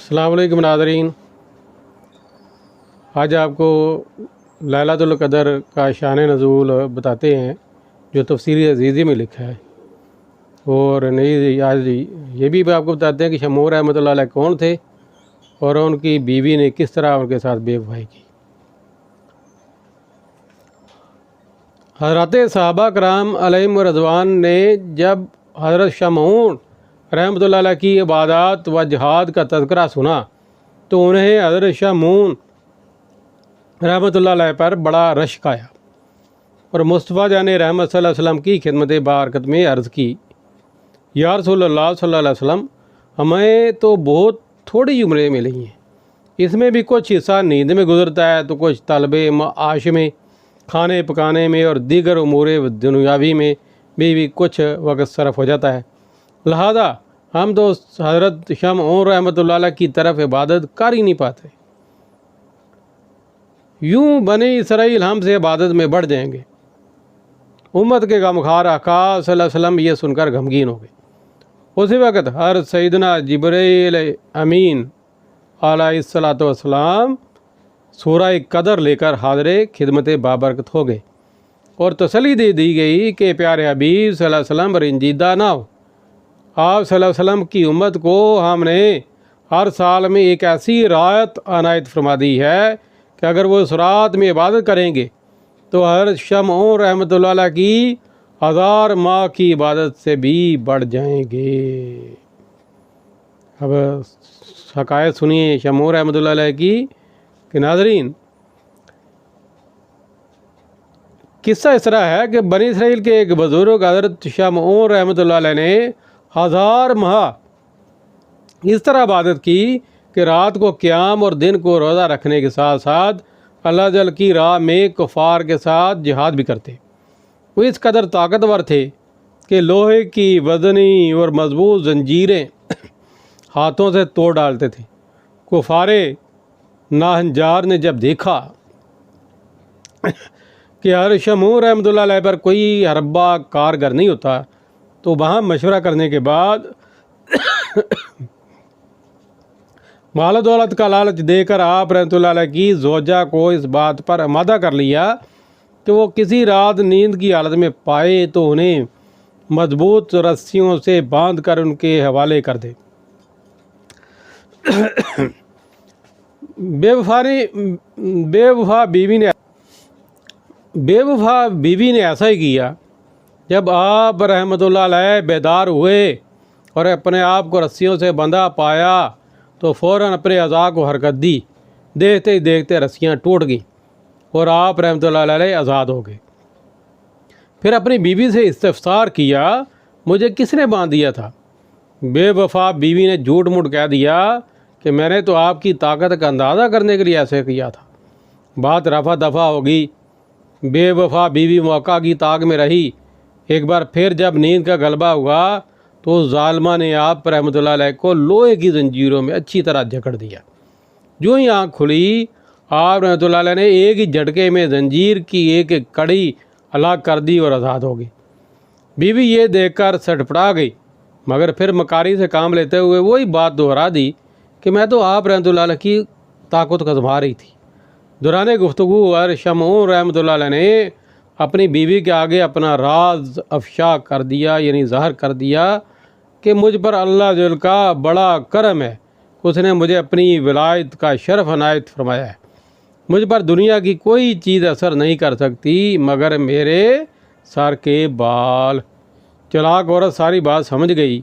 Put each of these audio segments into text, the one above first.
अस्सलाम वालेकुम नाज़रीन। आज आपको लैलतुल क़द्र का शान नज़ूल बताते हैं जो तफ़सीर अज़ीज़ी में लिखा है। और नहीं आज ये भी आपको बताते हैं कि शमूर रहमतुल्लाह अलैह कौन थे और उनकी बीवी ने किस तरह उनके साथ बेवफाई की। हज़रत सहाबा कराम अलैहिम रज़वान ने जब हज़रत शमऊन रहमतुल्लाह अलैह की इबादत व जिहाद का तज़किरा सुना तो उन्हें हज़रत शमऊन रहमतुल्लाह अलैह पर बड़ा रश्क आया और मुस्तफ़ा जान रहमत सल्लल्लाहु अलैहि वसल्लम की खिदमत बारकत में अर्ज़ की, या रसूलल्लाह सल्लल्लाहु अलैहि वसल्लम, हमें तो बहुत थोड़ी उम्रें मिली हैं, इसमें भी कुछ हिस्सा नींद में गुजरता है तो कुछ तलबे माश में, खाने पकाने में और दीगर उमूर दुनियावी में भी कुछ वक्त सरफ हो जाता है। लिहाजा हम तो हज़रत शमऊन रहमतुल्लाह अलैह की तरफ इबादत कर ही नहीं पाते। यूँ बनी इसराइल हमसे इबादत में बढ़ जाएंगे। उम्मत के गमखार आका सल्लल्लाहु अलैहि वसल्लम ये सुनकर गमगीन हो गए। उसी वक़्त हर सैयदना जिब्रील अमीन अलैहिस्सलातु वस्सलाम सूरह क़दर लेकर हाज़िर खिदमत बाबरकत हो गए और तसल्ली दे दी गई कि प्यारे हबीब सल्लल्लाहु अलैहि वसल्लम रंजीदा ना हो। आप सल्लल्लाहु अलैहि वसल्लम की उम्मत को हमने हर साल में एक ऐसी रायत अनायत फरमा दी है कि अगर वो इस रात में इबादत करेंगे तो हज़रत शमऊन रहमतुल्लाह अलैह की 1000 माह की इबादत से भी बढ़ जाएंगे। अब हकायत सुनिए शमऊन रहमतुल्लाह अलैह की कि नाज़रीन, किस्सा इस तरह है कि बनी इसराइल के एक बुज़ुर्ग हज़रत शमऊन रहमतुल्लाह अलैह ने 1000 माह इस तरह इबादत की कि रात को क़याम और दिन को रोज़ा रखने के साथ साथ अल्लाह जल की राह में कुफ़ार के साथ जिहाद भी करते। वो इस कदर ताकतवर थे कि लोहे की वज़नी और मजबूत जंजीरें हाथों से तोड़ डालते थे। कुफ़ारे नाहंजार ने जब देखा कि हज़रत शमऊन रहमतुल्लाह अलैह पर कोई हरबा कारगर नहीं होता तो वहाँ मशवरा करने के बाद माल दौलत का लालच देकर आप रहमतुल्लाह अलैह की ज़ौजा को इस बात पर आमादा कर लिया कि वो किसी रात नींद की हालत में पाए तो उन्हें मजबूत रस्सियों से बांध कर उनके हवाले कर दे। बेवफा बीवी ने ऐसा ही किया। जब आप रहमतुल्लाह अलैह बेदार हुए और अपने आप को रस्सियों से बंधा पाया तो फ़ौरन अपने अज़ा को हरकत दी। देखते ही देखते रस्सियाँ टूट गईं और आप रहमतुल्लाह अलैह आज़ाद हो गए। फिर अपनी बीवी से इस्तिफ़सार किया, मुझे किसने बांध दिया था? बेवफा बीवी ने झूठ मूठ कह दिया कि मैंने तो आपकी ताकत का अंदाज़ा करने के लिए ऐसे किया था। बात रफ़ा दफ़ा होगी। बेवफा बीवी मौका की ताक में रही। एक बार फिर जब नींद का गलबा हुआ तो ज़ालिमा ने आप रहमतुल्लाह अलैह को लोहे की जंजीरों में अच्छी तरह जकड़ दिया। जो ही आँख खुली आप रहमतुल्लाह अलैह ने एक ही झटके में जंजीर की एक एक कड़ी अलग कर दी और आज़ाद हो गई। बीवी ये देखकर सटपटा गई मगर फिर मकारी से काम लेते हुए वही बात दोहरा दी कि मैं तो आप रहमतुल्लाह अलैह की ताकत को आज़मा रही थी। दौरान गुफ्तगू और शमऊन रहमतुल्लाह अलैह ने अपनी बीवी के आगे अपना राज अफशा कर दिया, यानी ज़ाहिर कर दिया कि मुझ पर अल्लाह जल का बड़ा करम है। उसने मुझे अपनी विलायत का शरफ अनायत फरमाया है। मुझ पर दुनिया की कोई चीज़ असर नहीं कर सकती मगर मेरे सर के बाल। चलाक औरत सारी बात समझ गई।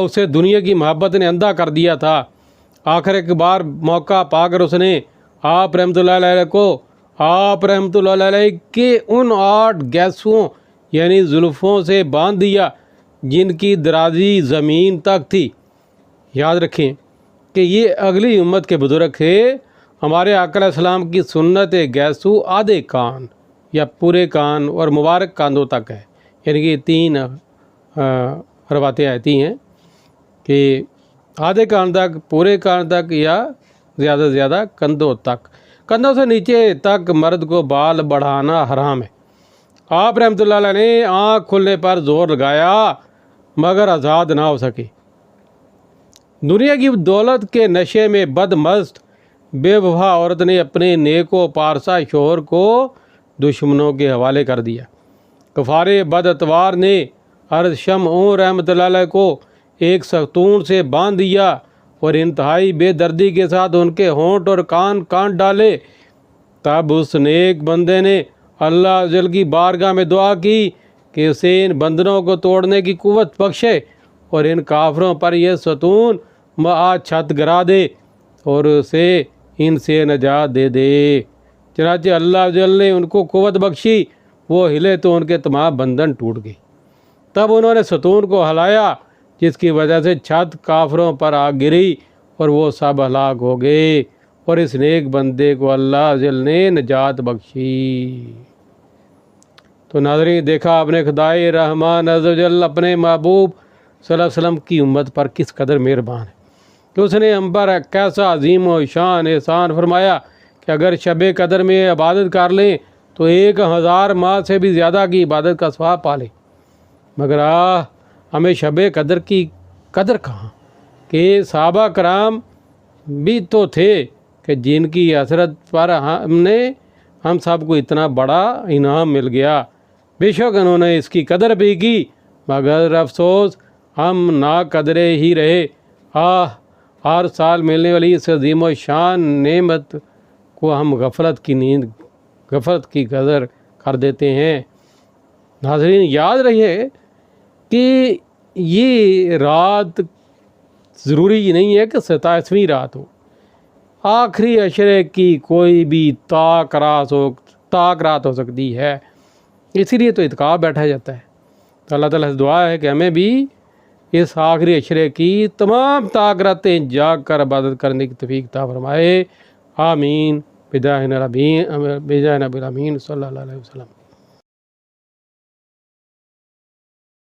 उसे दुनिया की मोहब्बत ने अंधा कर दिया था। आखिर एक बार मौका पाकर उसने आप रहमतुल्लाह अलैह को आप रहमतुल्लाह अलैह के उन 8 गैसों यानी जुल्फ़ों से बांध दिया जिनकी दराजी ज़मीन तक थी। याद रखें कि ये अगली उम्मत के बुज़ुर्ग थे। हमारे आका अलैहिस्सलाम की सुन्नत गैसू आधे कान या पूरे कान और मुबारक कांधों तक है, यानी कि 3 रवातें आती हैं कि आधे कान तक, पूरे कान तक या ज़्यादा से ज़्यादा कंधों तक। कंधों से नीचे तक मर्द को बाल बढ़ाना हराम है। आप रहमतुल्लाह अलैह ने आँख खुलने पर जोर लगाया मगर आज़ाद ना हो सके। دنیا کی دولت کے نشے میں بد مست بے وفا عورت نے اپنے نیک و پارسا شوہر کو دشمنوں کے حوالے کر دیا۔ کفار بد اتوار نے عرض شمع رحمۃ اللہ علیہ کو ایک ستون سے باندھ دیا اور انتہائی بے دردی کے ساتھ ان کے ہونٹ اور کان کاٹ ڈالے۔ تب اس نیک بندے نے اللہ جل کی بارگاہ میں دعا کی کہ اسے ان بندنوں کو توڑنے کی قوت بخشے اور ان کافروں پر یہ ستون آج چھت گرا دے اور اسے ان سے نجات دے دے۔ چنانچہ اللہ جل نے ان کو قوت بخشی، وہ ہلے تو ان کے تمام بندھن ٹوٹ گئے۔ تب انہوں نے ستون کو ہلایا جس کی وجہ سے چھت کافروں پر آ گری اور وہ سب ہلاک ہو گئے، اور اس نیک بندے کو اللہ جل نے نجات بخشی۔ تو ناظرین، دیکھا آپ نے خدائے رحمان عز و جل اپنے محبوب صلی اللہ علیہ وسلم کی امت پر کس قدر مہربان ہے کہ اس نے ہم پر کیسا عظیم و شان احسان فرمایا کہ اگر شب قدر میں عبادت کر لیں تو 1000 ماہ سے بھی زیادہ کی عبادت کا ثواب پا لیں۔ مگر ہمیں شب قدر کی قدر کہاں کہ صحابہ کرام بھی تو تھے کہ جن کی حسرت پر ہم سب کو اتنا بڑا انعام مل گیا۔ بے شک انہوں نے اس کی قدر بھی کی، مگر افسوس ہم نا قدرے ہی رہے۔ ہر سال ملنے والی اس عظیم و شان نعمت کو ہم غفلت کی قدر کر دیتے ہیں۔ ناظرین، یاد رہیے کہ یہ رات ضروری نہیں ہے کہ 27ویں رات ہو، آخری عشرے کی کوئی بھی طاق رات ہو سکتی ہے، اسی لیے تو اعتکاف بیٹھا جاتا ہے۔ تو اللہ تعالیٰ سے دعا ہے کہ ہمیں بھی اس آخری عشرے کی تمام طاق راتیں جاگ کر عبادت کرنے کی توفیق عطا فرمائے۔ آمین بجاہ نبی الامین صلی اللہ علیہ وسلم۔